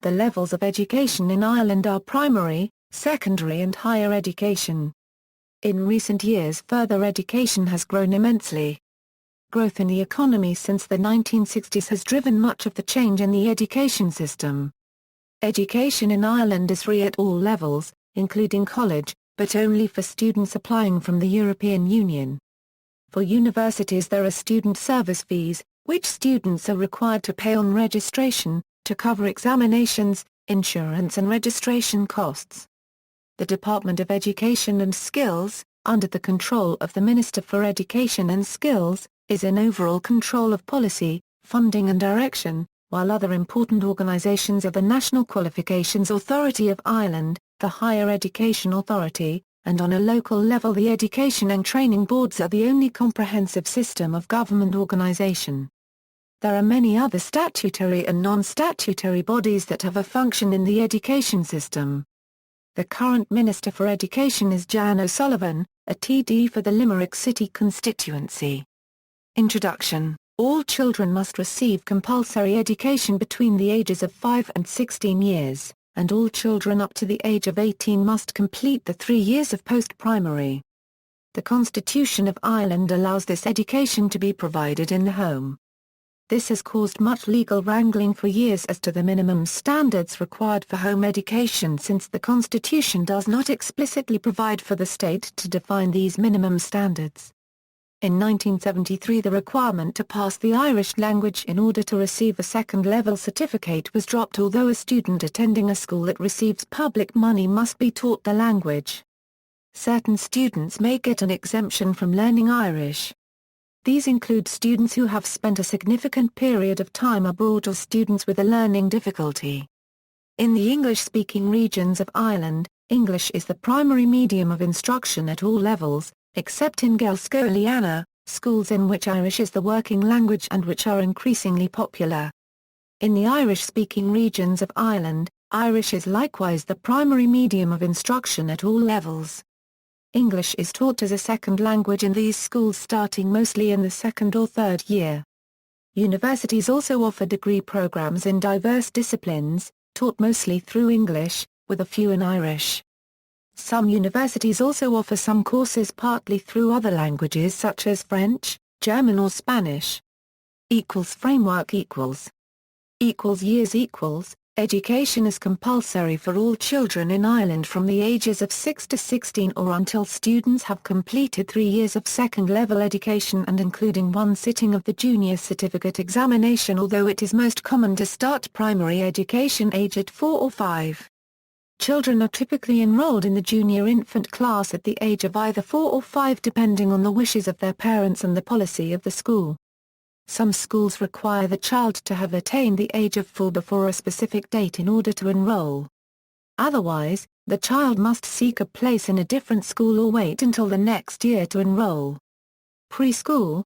The levels of education in Ireland are primary, secondary and higher education. In recent years further education has grown immensely. Growth in the economy since the 1960s has driven much of the change in the education system. Education in Ireland is free at all levels, including college, but only for students applying from the European Union. For universities there are student service fees, which students are required to pay on registration, to cover examinations, insurance and registration costs. The Department of Education and Skills, under the control of the Minister for Education and Skills, is in overall control of policy, funding and direction, while other important organisations are the National Qualifications Authority of Ireland, the Higher Education Authority, and on a local level the Education and Training Boards are the only comprehensive system of government organisation. There are many other statutory and non-statutory bodies that have a function in the education system. The current Minister for Education is Jan O'Sullivan, a TD for the Limerick City constituency. Introduction. All children must receive compulsory education between the ages of 5 and 16 years, and all children up to the age of 18 must complete the 3 years of post-primary. The Constitution of Ireland allows this education to be provided in the home. This has caused much legal wrangling for years as to the minimum standards required for home education, since the Constitution does not explicitly provide for the state to define these minimum standards. In 1973 the requirement to pass the Irish language in order to receive a second-level certificate was dropped, although a student attending a school that receives public money must be taught the language. Certain students may get an exemption from learning Irish. These include students who have spent a significant period of time abroad or students with a learning difficulty. In the English-speaking regions of Ireland, English is the primary medium of instruction at all levels, except in Gaelscoileanna, schools in which Irish is the working language and which are increasingly popular. In the Irish-speaking regions of Ireland, Irish is likewise the primary medium of instruction at all levels. English is taught as a second language in these schools starting mostly in the second or third year. Universities also offer degree programs in diverse disciplines, taught mostly through English, with a few in Irish. Some universities also offer some courses partly through other languages such as French, German or Spanish. Framework years Education is compulsory for all children in Ireland from the ages of 6 to 16 or until students have completed 3 years of second-level education and including 1 sitting of the junior certificate examination, although it is most common to start primary education aged 4 or 5. Children are typically enrolled in the junior infant class at the age of either 4 or 5 depending on the wishes of their parents and the policy of the school. Some schools require the child to have attained the age of 4 before a specific date in order to enroll. Otherwise, the child must seek a place in a different school or wait until the next year to enroll. Preschool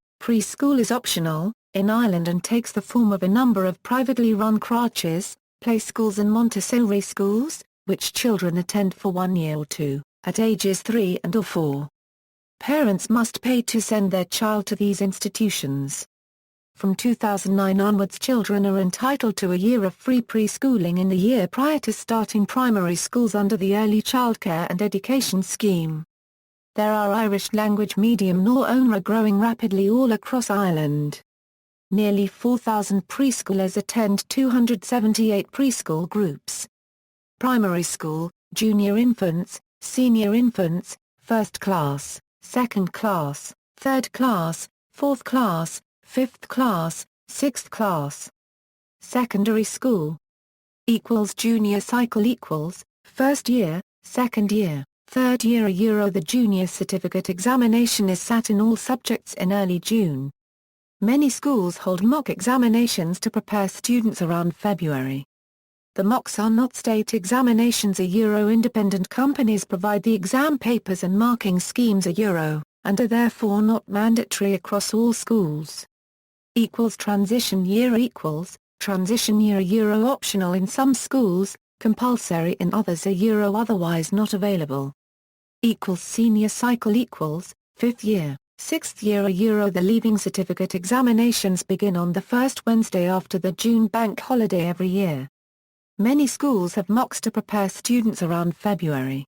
is optional in Ireland and takes the form of a number of privately run crèches, play schools and Montessori schools, which children attend for 1 year or 2, at ages 3 and or 4. Parents must pay to send their child to these institutions. From 2009 onwards children are entitled to a year of free preschooling in the year prior to starting primary schools under the Early Childcare and Education Scheme. There are Irish language medium (NOR) growing rapidly all across Ireland. Nearly 4,000 preschoolers attend 278 preschool groups. Primary school, junior infants, senior infants, first class, second class, third class, fourth class, fifth class, sixth class. Secondary school junior cycle first year, second year, third year. The junior certificate examination is sat in all subjects in early June. Many schools hold mock examinations to prepare students around February. The mocks are not state examinations. Independent companies provide the exam papers and marking schemes and are therefore not mandatory across all schools. Transition year transition year optional in some schools, compulsory in others otherwise not available. Senior cycle fifth year, sixth year. The leaving certificate examinations begin on the first Wednesday after the June bank holiday every year. Many schools have mocks to prepare students around February.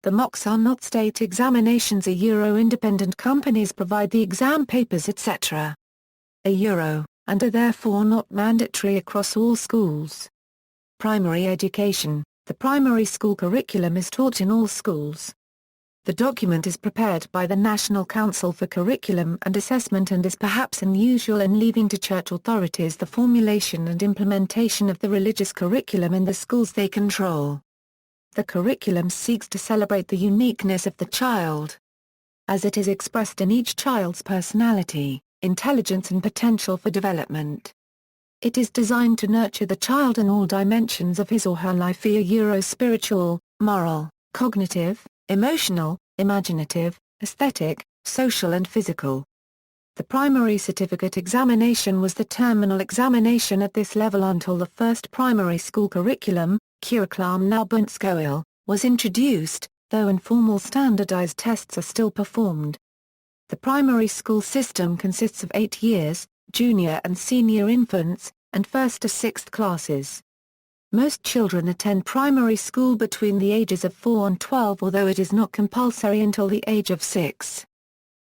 The mocks are not state examinations. Independent companies provide the exam papers etc. And are therefore not mandatory across all schools. Primary education. The primary school curriculum is taught in all schools. The document is prepared by the National Council for Curriculum and Assessment and is perhaps unusual in leaving to church authorities the formulation and implementation of the religious curriculum in the schools they control. The curriculum seeks to celebrate the uniqueness of the child, as it is expressed in each child's personality, intelligence and potential for development. It is designed to nurture the child in all dimensions of his or her life: spiritual, moral, cognitive, emotional, imaginative, aesthetic, social and physical. The primary certificate examination was the terminal examination at this level until the first primary school curriculum, Curriculum Nabunscoil, was introduced, though informal standardized tests are still performed. The primary school system consists of 8 years, junior and senior infants, and 1st to 6th classes. Most children attend primary school between the ages of 4 and 12, although it is not compulsory until the age of 6.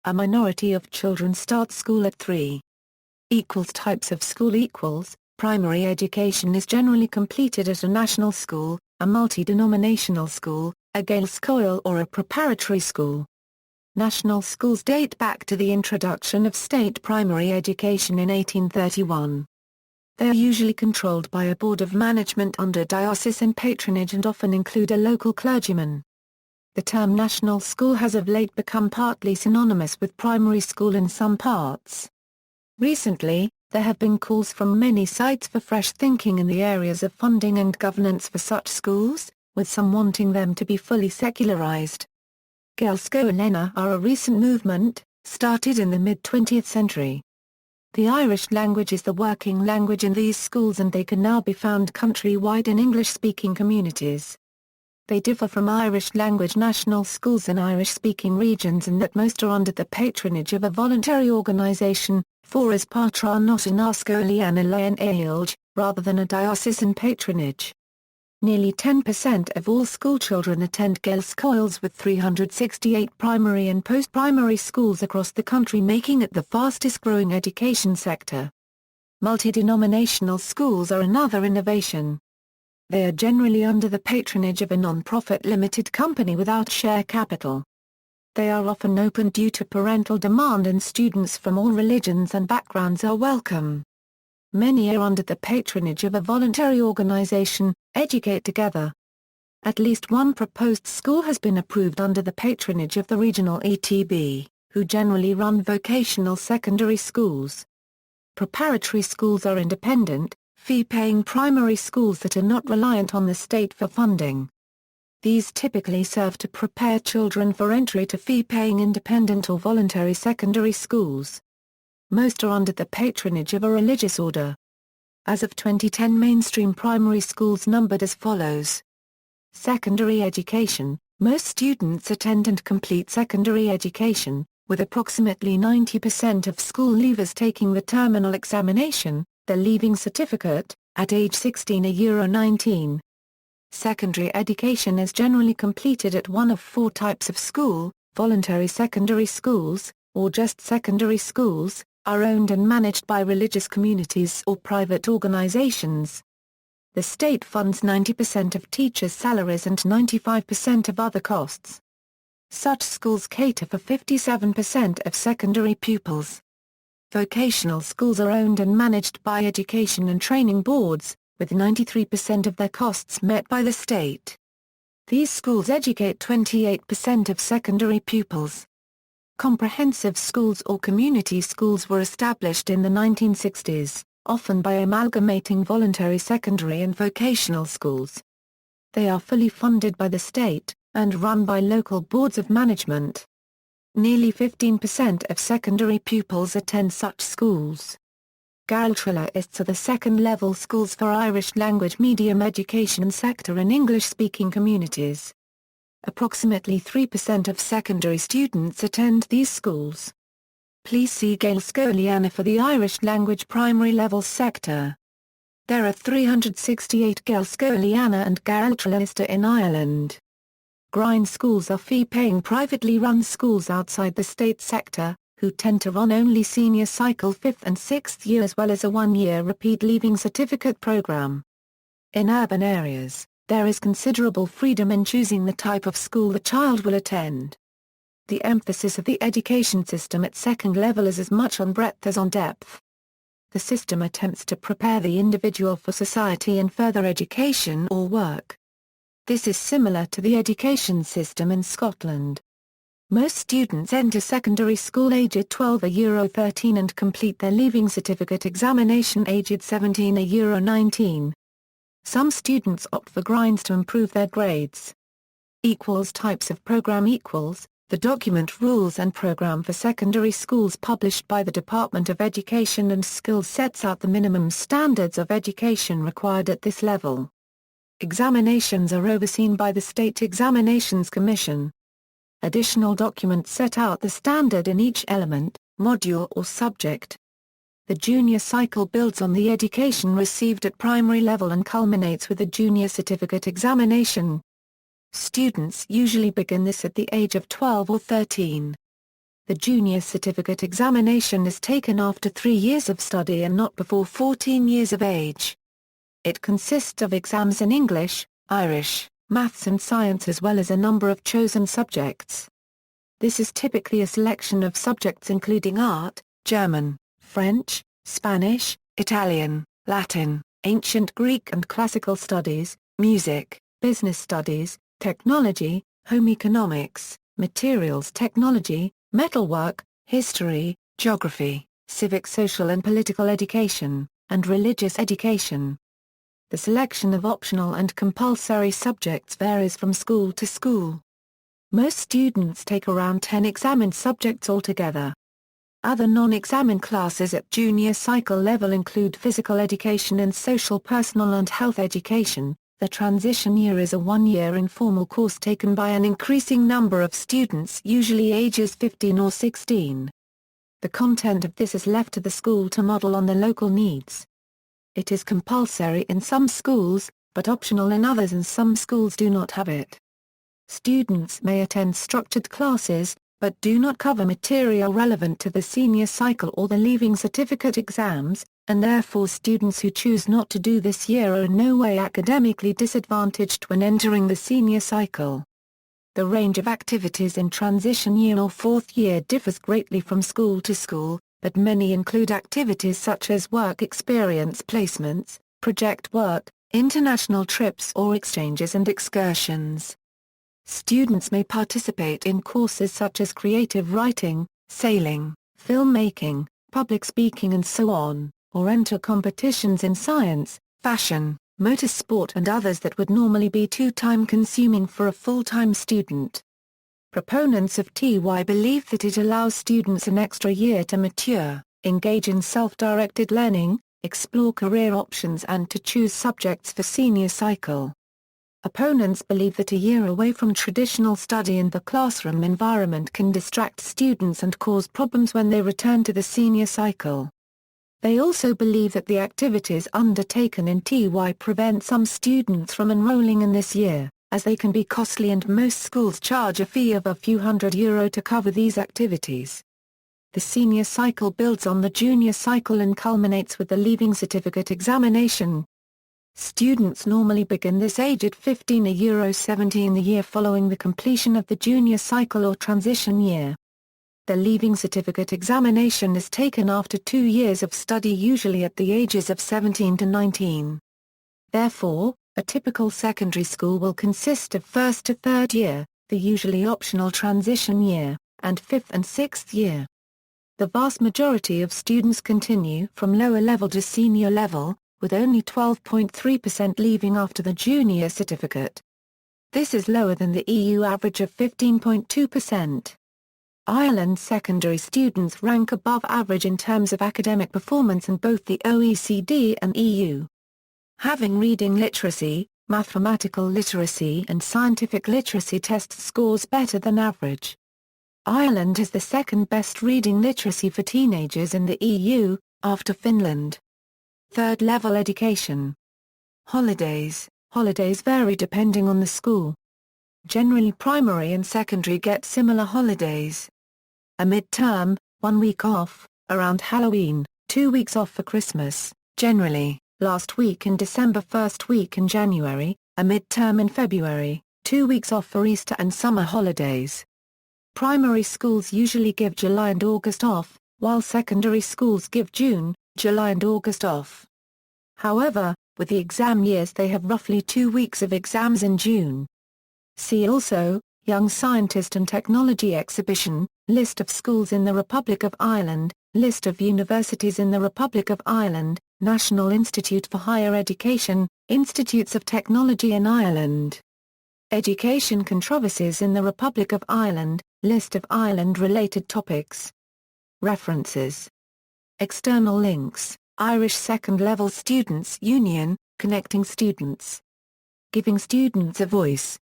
A minority of children start school at 3. Types of school. Primary education is generally completed at a national school, a multi-denominational school, a Gaelscoil or a preparatory school. National schools date back to the introduction of state primary education in 1831. They are usually controlled by a board of management under diocesan patronage and often include a local clergyman. The term national school has of late become partly synonymous with primary school in some parts. Recently, there have been calls from many sides for fresh thinking in the areas of funding and governance for such schools, with some wanting them to be fully secularized. Gaelscoilena are a recent movement, started in the mid-20th century. The Irish language is the working language in these schools and they can now be found countrywide in English-speaking communities. They differ from Irish language national schools in Irish-speaking regions in that most are under the patronage of a voluntary organisation, for as Patra not in Ascoliana Leon Ailge, rather than a diocesan patronage. Nearly 10% of all schoolchildren attend Gaelscoils, with 368 primary and post-primary schools across the country making it the fastest-growing education sector. Multi-denominational schools are another innovation. They are generally under the patronage of a non-profit limited company without share capital. They are often open due to parental demand and students from all religions and backgrounds are welcome. Many are under the patronage of a voluntary organisation, Educate Together. At least one proposed school has been approved under the patronage of the regional ETB, who generally run vocational secondary schools. Preparatory schools are independent, fee-paying primary schools that are not reliant on the state for funding. These typically serve to prepare children for entry to fee-paying independent or voluntary secondary schools. Most are under the patronage of a religious order. As of 2010, mainstream primary schools numbered as follows. Secondary education. Most students attend and complete secondary education, with approximately 90% of school leavers taking the terminal examination, the leaving certificate, at age 16 €19. Secondary education is generally completed at one of 4 types of school: voluntary secondary schools, or just secondary schools, are owned and managed by religious communities or private organizations. The state funds 90% of teachers' salaries and 95% of other costs. Such schools cater for 57% of secondary pupils. Vocational schools are owned and managed by education and training boards, with 93% of their costs met by the state. These schools educate 28% of secondary pupils. Comprehensive schools or community schools were established in the 1960s, often by amalgamating voluntary secondary and vocational schools. They are fully funded by the state, and run by local boards of management. Nearly 15% of secondary pupils attend such schools. Gaeltrilaists are the second-level schools for Irish-language medium education sector in English-speaking communities. Approximately 3% of secondary students attend these schools. Please see Gaelscoiliana for the Irish-language primary level sector. There are 368 Gaelscoileanna and Gaeltrelista in Ireland. Grind schools are fee-paying privately run schools outside the state sector, who tend to run only senior cycle 5th and 6th year as well as a one-year repeat leaving certificate program. In urban areas, there is considerable freedom in choosing the type of school the child will attend. The emphasis of the education system at second level is as much on breadth as on depth. The system attempts to prepare the individual for society and further education or work. This is similar to the education system in Scotland. Most students enter secondary school aged 12 at 13 and complete their leaving certificate examination aged 17 at 19. Some students opt for grinds to improve their grades. Types of program the document Rules and Program for Secondary Schools published by the Department of Education and Skills sets out the minimum standards of education required at this level. Examinations are overseen by the State Examinations Commission. Additional documents set out the standard in each element, module or subject. The junior cycle builds on the education received at primary level and culminates with the junior certificate examination. Students usually begin this at the age of 12 or 13. The junior certificate examination is taken after 3 years of study and not before 14 years of age. It consists of exams in English, Irish, maths and science as well as a number of chosen subjects. This is typically a selection of subjects including art, German, French, Spanish, Italian, Latin, ancient Greek and classical studies, music, business studies, technology, home economics, materials technology, metalwork, history, geography, civic social and political education, and religious education. The selection of optional and compulsory subjects varies from school to school. Most students take around 10 examined subjects altogether. Other non-examined classes at junior cycle level include physical education and social personal and health education. The transition year is a one-year informal course taken by an increasing number of students usually ages 15 or 16. The content of this is left to the school to model on the local needs. It is compulsory in some schools, but optional in others and some schools do not have it. Students may attend structured classes, but do not cover material relevant to the senior cycle or the leaving certificate exams, and therefore students who choose not to do this year are in no way academically disadvantaged when entering the senior cycle. The range of activities in transition year or fourth year differs greatly from school to school, but many include activities such as work experience placements, project work, international trips or exchanges and excursions. Students may participate in courses such as creative writing, sailing, filmmaking, public speaking and so on, or enter competitions in science, fashion, motorsport and others that would normally be too time-consuming for a full-time student. Proponents of TY believe that it allows students an extra year to mature, engage in self-directed learning, explore career options and to choose subjects for senior cycle. Opponents believe that a year away from traditional study in the classroom environment can distract students and cause problems when they return to the senior cycle. They also believe that the activities undertaken in TY prevent some students from enrolling in this year, as they can be costly and most schools charge a fee of a few €100 to cover these activities. The senior cycle builds on the junior cycle and culminates with the leaving certificate examination. Students normally begin this age at 15 at 17 the year following the completion of the junior cycle or transition year. The leaving certificate examination is taken after 2 years of study usually at the ages of 17 to 19. Therefore, a typical secondary school will consist of first to third year, the usually optional transition year, and fifth and sixth year. The vast majority of students continue from lower level to senior level, with only 12.3% leaving after the junior certificate. This is lower than the EU average of 15.2%. Ireland's secondary students rank above average in terms of academic performance in both the OECD and EU. Having reading literacy, mathematical literacy and scientific literacy test scores better than average. Ireland has the second best reading literacy for teenagers in the EU, after Finland. Third-level education. Holidays. Holidays vary depending on the school. Generally primary and secondary get similar holidays. A mid-term, 1 week off, around Halloween, 2 weeks off for Christmas, generally, last week in December, first week in January, a mid-term in February, 2 weeks off for Easter and summer holidays. Primary schools usually give July and August off, while secondary schools give June, July and August off. However, with the exam years they have roughly 2 weeks of exams in June. See also, Young Scientist and Technology Exhibition, List of schools in the Republic of Ireland, List of universities in the Republic of Ireland, National Institute for Higher Education, Institutes of Technology in Ireland. Education controversies in the Republic of Ireland, List of Ireland-related topics. References. External links. Irish Second-Level Students' Union, Connecting Students. Giving Students a Voice.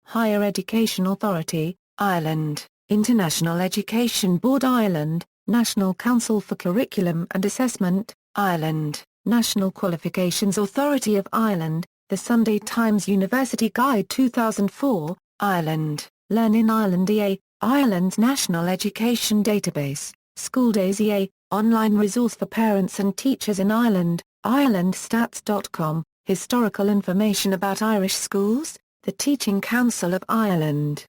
Higher Education Authority, Ireland, International Education Board Ireland, National Council for Curriculum and Assessment, Ireland, National Qualifications Authority of Ireland, The Sunday Times University Guide 2004, Ireland, Learn in Ireland EA, Ireland's National Education Database, School Days EA, online resource for parents and teachers in Ireland, irelandstats.com, historical information about Irish schools, the Teaching Council of Ireland.